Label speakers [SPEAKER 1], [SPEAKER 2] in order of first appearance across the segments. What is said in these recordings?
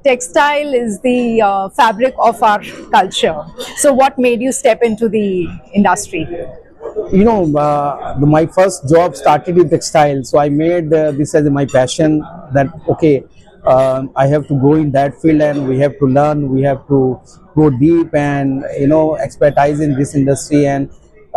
[SPEAKER 1] textile is the fabric of our culture. So what made you step into the industry?
[SPEAKER 2] My first job started in textile, so I made this as my passion. That okay, I have to go in that field, and we have to learn. We have to go deep and expertise in this industry, and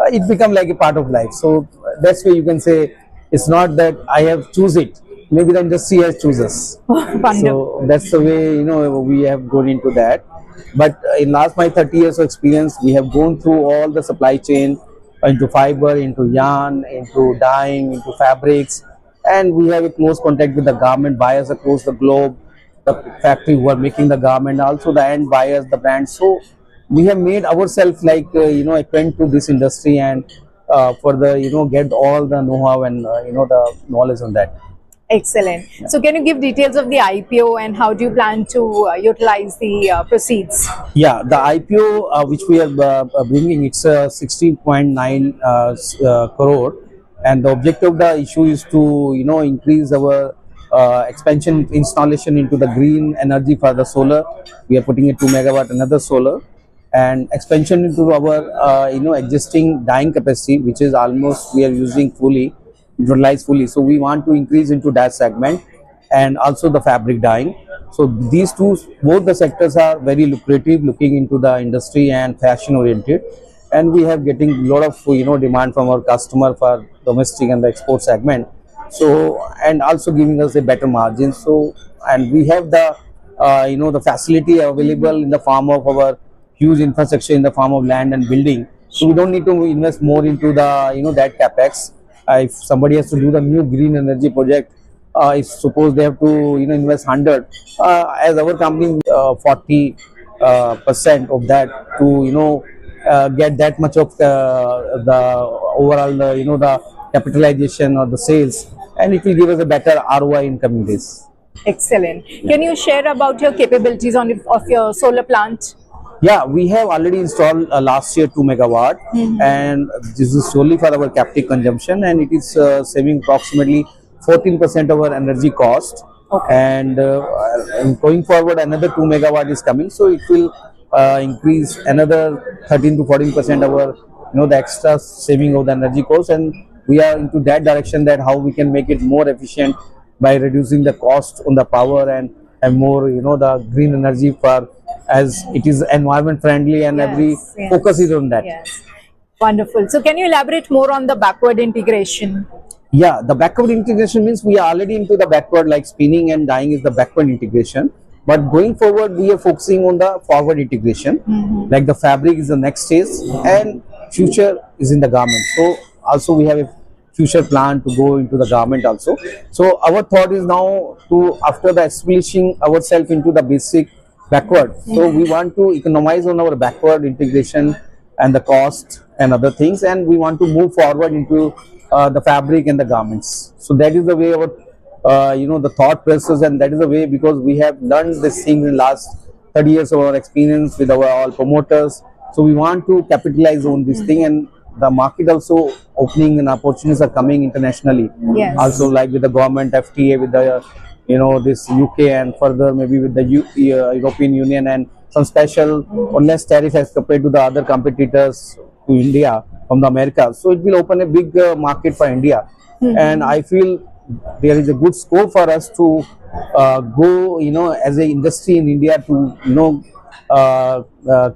[SPEAKER 2] it become like a part of life. So that's why you can say it's not that I have choose it. Maybe the industry has choose us.
[SPEAKER 1] Wonderful.
[SPEAKER 2] So that's the way we have gone into that. But in last my 30 years of experience, we have gone through all the supply chain into fiber, into yarn, into dyeing, into fabrics, and we have a close contact with the garment buyers across the globe, the factory who are making the garment, also the end buyers, the brands. So we have made ourselves like acquainted to this industry, and for the get all the know-how and the knowledge on that.
[SPEAKER 1] Excellent. So can you give details of the IPO and how do you plan to utilize the proceeds?
[SPEAKER 2] Yeah, the IPO which we are bringing, it's 16.9 crore, and the objective of the issue is to increase our expansion installation into the green energy for the solar. We are putting a 2 megawatt another solar, and expansion into our existing dyeing capacity, which is almost we are using fully utilized fully. So we want to increase into that segment, and also the fabric dyeing. So these two, both the sectors are very lucrative, looking into the industry and fashion oriented, and we have getting a lot of demand from our customer for domestic and the export segment. So, and also giving us a better margin. So, and we have the the facility available in the form of our huge infrastructure in the form of land and building. So we don't need to invest more into the that capex. If somebody has to do the new green energy project, if suppose they have to invest 100, as our company 40% of that to get that much of the overall the capitalization or the sales, and it will give us a better ROI in coming days.
[SPEAKER 1] Excellent. Can you share about your capabilities of your solar plant?
[SPEAKER 2] Yeah, we have already installed last year 2 megawatt, and this is solely for our captive consumption, and it is saving approximately 14% of our energy cost.
[SPEAKER 1] Okay.
[SPEAKER 2] And going forward, another 2 megawatt is coming, so it will increase another 13 to 14% of our the extra saving of the energy cost, and we are into that direction, that how we can make it more efficient by reducing the cost on the power and more the green energy for, as it is environment friendly, and every focus is on that.
[SPEAKER 1] Yes. Wonderful. So can you elaborate more on the backward integration?
[SPEAKER 2] Yeah, the backward integration means we are already into the backward, like spinning and dyeing is the backward integration. But going forward, we are focusing on the forward integration. Like the fabric is the next stage, and future is in the garment. So also we have a future plan to go into the garment also. So our thought is now to, after the establishing ourselves into the basic backward, so we want to economize on our backward integration and the cost and other things, and we want to move forward into the fabric and the garments. So that is the way our the thought process, and that is the way, because we have learned this thing in last 30 years of our experience with our all promoters. So we want to capitalize on this thing, and the market also opening and opportunities are coming internationally.
[SPEAKER 1] Yes.
[SPEAKER 2] Also, like with the government FTA, with the this UK, and further maybe with the European Union, and some special or less tariff as compared to the other competitors to India from the America. So it will open a big market for India, and I feel there is a good scope for us to go as a industry in India to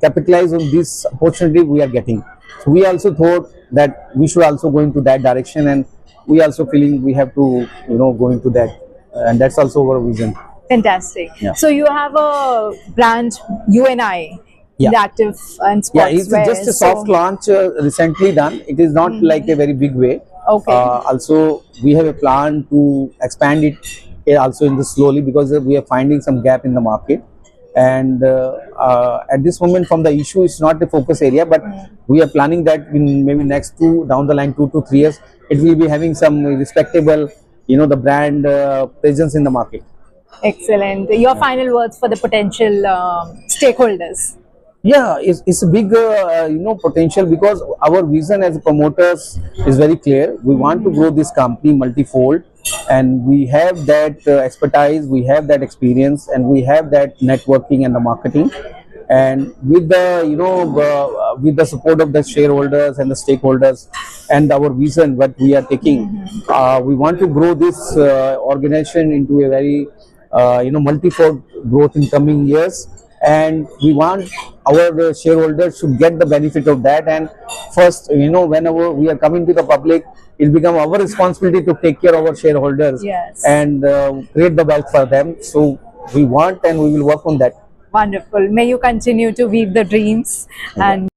[SPEAKER 2] capitalize on this opportunity we are getting. So we also thought that we should also go into that direction, and we also feeling we have to go into that, and that's also our vision.
[SPEAKER 1] Fantastic.
[SPEAKER 2] Yeah.
[SPEAKER 1] So you have a brand UNI,
[SPEAKER 2] Yeah.
[SPEAKER 1] the active and
[SPEAKER 2] Yeah,
[SPEAKER 1] sports
[SPEAKER 2] it's just a soft launch recently done. It is not like a very big way.
[SPEAKER 1] Okay.
[SPEAKER 2] Also, we have a plan to expand it also in the slowly, because we are finding some gap in the market. And at this moment, from the issue, it's not the focus area, but we are planning that in maybe next down the line 2 to 3 years, it will be having some respectable, the brand presence in the market.
[SPEAKER 1] Excellent. Your final words for the potential stakeholders.
[SPEAKER 2] Yeah, it's a big potential, because our vision as promoters is very clear. We want to grow this company multifold, and we have that expertise, we have that experience, and we have that networking and the marketing. And with the with the support of the shareholders and the stakeholders, and our vision what we are taking, we want to grow this organization into a very multifold growth in coming years. And we want our shareholders should get the benefit of that. And first, whenever we are coming to the public, it become our responsibility to take care of our shareholders,
[SPEAKER 1] Yes.
[SPEAKER 2] and create the wealth for them. So we want, and we will work on that.
[SPEAKER 1] Wonderful. May you continue to weave the dreams and